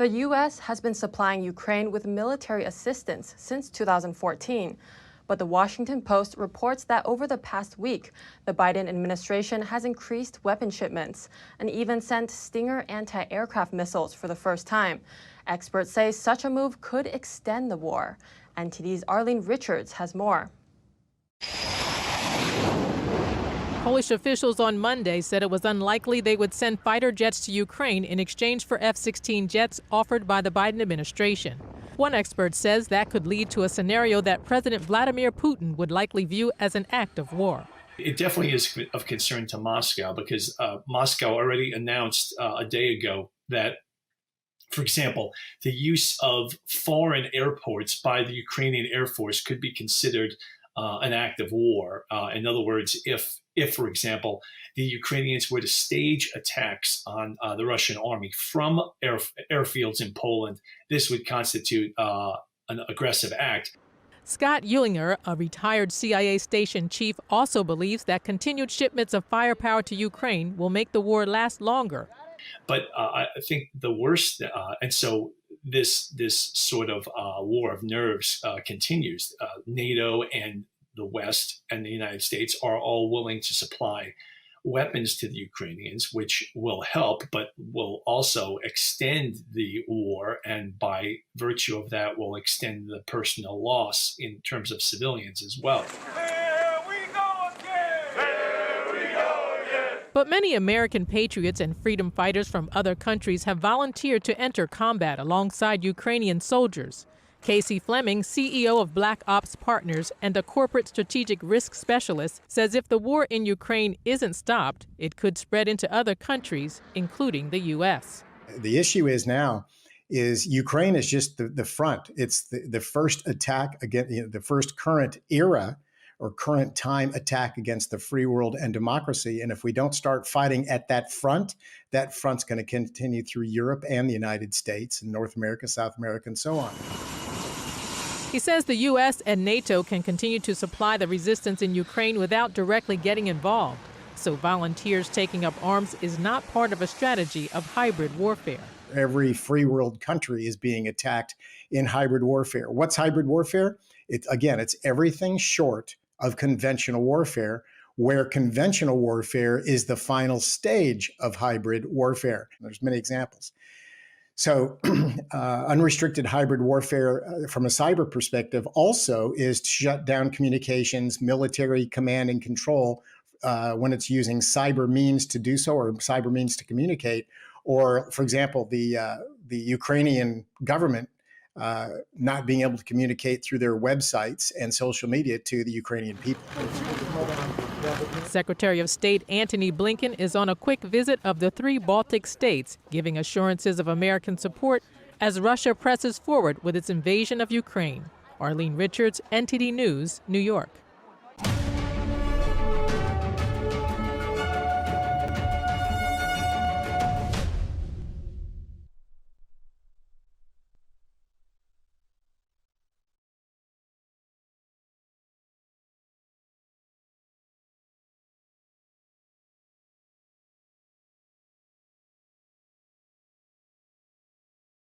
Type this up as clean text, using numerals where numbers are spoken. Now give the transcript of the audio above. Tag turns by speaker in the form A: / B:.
A: The U.S. has been supplying Ukraine with military assistance since 2014. But the Washington Post reports that over the past week, the Biden administration has increased weapon shipments and even sent Stinger anti-aircraft missiles for the first time. Experts say such a move could extend the war. NTD's Ríčards has more.
B: Polish officials on Monday said it was unlikely they would send fighter jets to Ukraine in exchange for F-16 jets offered by the Biden administration. One expert says that could lead to a scenario that President Vladimir Putin would likely view as an act of war.
C: It definitely is of concern to Moscow because Moscow already announced a day ago that, for example, the use of foreign airports by the Ukrainian Air Force could be considered an act of war. In other words, if, for example, the Ukrainians were to stage attacks on the Russian army from airfields in Poland, this would constitute an aggressive act.
B: Scott Uhlinger, a retired CIA station chief, also believes that continued shipments of firepower to Ukraine will make the war last longer.
C: But I think the worst, and so this sort of war of nerves continues. NATO and the West and the United States are all willing to supply weapons to the Ukrainians, which will help, but will also extend the war, and by virtue of that will extend the personal loss in terms of civilians as well.
B: But many American patriots and freedom fighters from other countries have volunteered to enter combat alongside Ukrainian soldiers. Casey Fleming, CEO of Black Ops Partners and a corporate strategic risk specialist, says if the war in Ukraine isn't stopped, it could spread into other countries, including the U.S.
D: The issue is now is Ukraine is just the front. It's the first attack against the first current era or current time attack against the free world and democracy. And if we don't start fighting at that front's going to continue through Europe and the United States and North America, South America, and so on.
B: He says the U.S. and NATO can continue to supply the resistance in Ukraine without directly getting involved. So volunteers taking up arms is not part of a strategy of hybrid warfare.
D: Every free world country is being attacked in hybrid warfare. What's hybrid warfare? It's everything short of conventional warfare, where conventional warfare is the final stage of hybrid warfare. There's many examples. So unrestricted hybrid warfare from a cyber perspective also is to shut down communications, military command and control when it's using cyber means to do so or cyber means to communicate. Or, for example, the Ukrainian government not being able to communicate through their websites and social media to the Ukrainian people.
B: Secretary of State Antony Blinken is on a quick visit of the 3 Baltic states, giving assurances of American support as Russia presses forward with its invasion of Ukraine. Ríčards, NTD News, New York.